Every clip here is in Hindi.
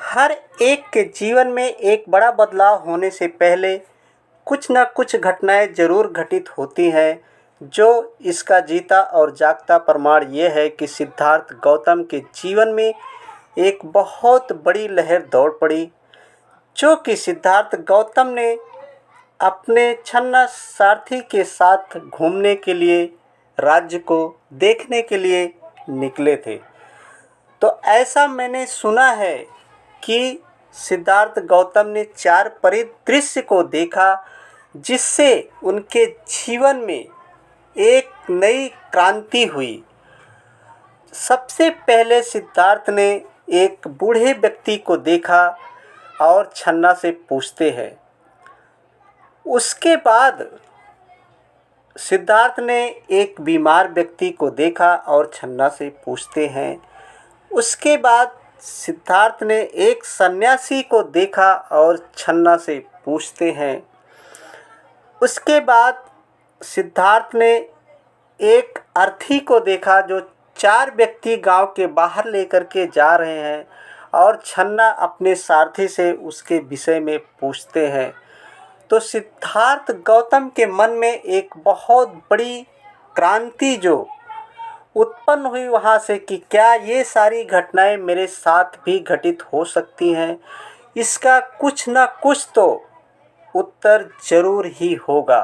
हर एक के जीवन में एक बड़ा बदलाव होने से पहले कुछ न कुछ घटनाएं ज़रूर घटित होती हैं, जो इसका जीता और जागता प्रमाण ये है कि सिद्धार्थ गौतम के जीवन में एक बहुत बड़ी लहर दौड़ पड़ी, जो कि सिद्धार्थ गौतम ने अपने छन्ना सारथी के साथ घूमने के लिए राज्य को देखने के लिए निकले थे। तो ऐसा मैंने सुना है कि सिद्धार्थ गौतम ने 4 परिदृश्य को देखा, जिससे उनके जीवन में एक नई क्रांति हुई। सबसे पहले सिद्धार्थ ने एक बूढ़े व्यक्ति को देखा और छन्ना से पूछते हैं। उसके बाद सिद्धार्थ ने एक बीमार व्यक्ति को देखा और छन्ना से पूछते हैं। उसके बाद सिद्धार्थ ने एक सन्यासी को देखा और छन्ना से पूछते हैं। उसके बाद सिद्धार्थ ने एक अर्थी को देखा, जो 4 व्यक्ति गांव के बाहर लेकर के जा रहे हैं और छन्ना अपने सारथी से उसके विषय में पूछते हैं। तो सिद्धार्थ गौतम के मन में एक बहुत बड़ी क्रांति जो उत्पन्न हुई वहाँ से कि क्या ये सारी घटनाएं मेरे साथ भी घटित हो सकती हैं, इसका कुछ न कुछ तो उत्तर ज़रूर ही होगा।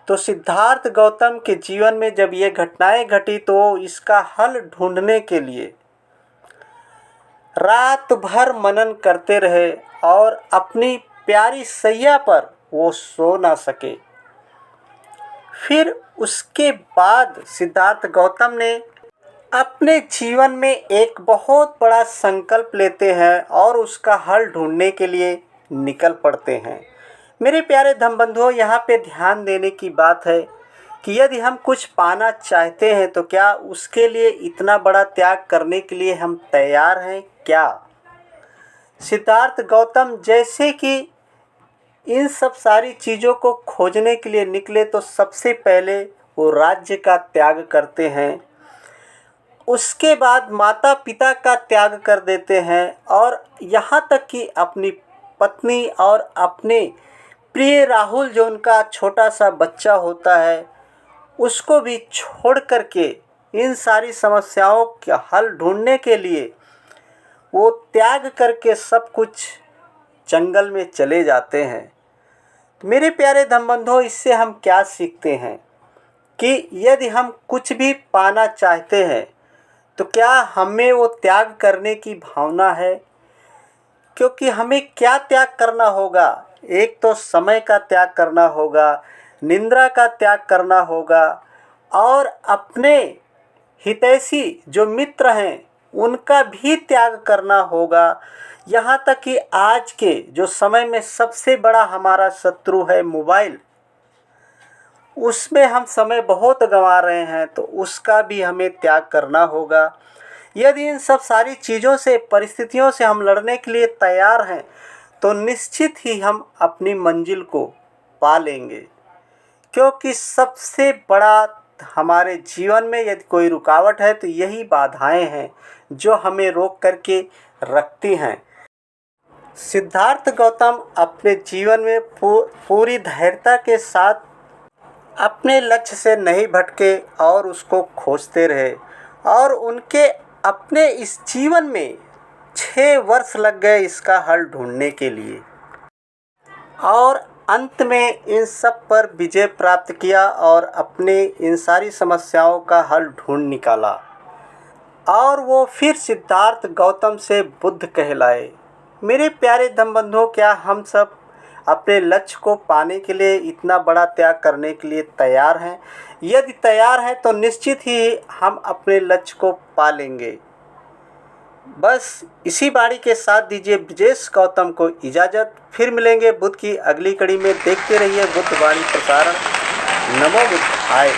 तो सिद्धार्थ गौतम के जीवन में जब ये घटनाएं घटी तो इसका हल ढूंढने के लिए रात भर मनन करते रहे और अपनी प्यारी सैया पर वो सो ना सके। फिर उसके बाद सिद्धार्थ गौतम ने अपने जीवन में एक बहुत बड़ा संकल्प लेते हैं और उसका हल ढूंढने के लिए निकल पड़ते हैं। मेरे प्यारे धर्मबंधुओं, यहाँ पे ध्यान देने की बात है कि यदि हम कुछ पाना चाहते हैं तो क्या उसके लिए इतना बड़ा त्याग करने के लिए हम तैयार हैं क्या? सिद्धार्थ गौतम जैसे कि इन सब सारी चीज़ों को खोजने के लिए निकले तो सबसे पहले वो राज्य का त्याग करते हैं। उसके बाद माता पिता का त्याग कर देते हैं और यहाँ तक कि अपनी पत्नी और अपने प्रिय राहुल, जो उनका छोटा सा बच्चा होता है, उसको भी छोड़ कर के इन सारी समस्याओं का हल ढूंढने के लिए वो त्याग करके सब कुछ जंगल में चले जाते हैं। मेरे प्यारे धर्मबंधुओं, इससे हम क्या सीखते हैं कि यदि हम कुछ भी पाना चाहते हैं तो क्या हमें वो त्याग करने की भावना है? क्योंकि हमें क्या त्याग करना होगा? एक तो समय का त्याग करना होगा, निंद्रा का त्याग करना होगा और अपने हितैषी जो मित्र हैं उनका भी त्याग करना होगा। यहाँ तक कि आज के जो समय में सबसे बड़ा हमारा शत्रु है मोबाइल, उसमें हम समय बहुत गंवा रहे हैं, तो उसका भी हमें त्याग करना होगा। यदि इन सब सारी चीज़ों से, परिस्थितियों से हम लड़ने के लिए तैयार हैं तो निश्चित ही हम अपनी मंजिल को पा लेंगे। क्योंकि सबसे बड़ा हमारे जीवन में यदि कोई रुकावट है तो यही बाधाएं हैं जो हमें रोक करके रखती हैं। सिद्धार्थ गौतम अपने जीवन में पूरी धैर्यता के साथ अपने लक्ष्य से नहीं भटके और उसको खोजते रहे और उनके अपने इस जीवन में 6 वर्ष लग गए इसका हल ढूंढने के लिए और अंत में इन सब पर विजय प्राप्त किया और अपने इन सारी समस्याओं का हल ढूंढ निकाला और वो फिर सिद्धार्थ गौतम से बुद्ध कहलाए। मेरे प्यारे धर्मबंधुओं, क्या हम सब अपने लक्ष्य को पाने के लिए इतना बड़ा त्याग करने के लिए तैयार हैं? यदि तैयार हैं तो निश्चित ही हम अपने लक्ष्य को पा लेंगे। बस इसी बाणी के साथ दीजिए ब्रजेश गौतम को इजाज़त। फिर मिलेंगे बुद्ध की अगली कड़ी में। देखते रहिए बुद्ध वाणी प्रसारण। नमो बुद्धाय।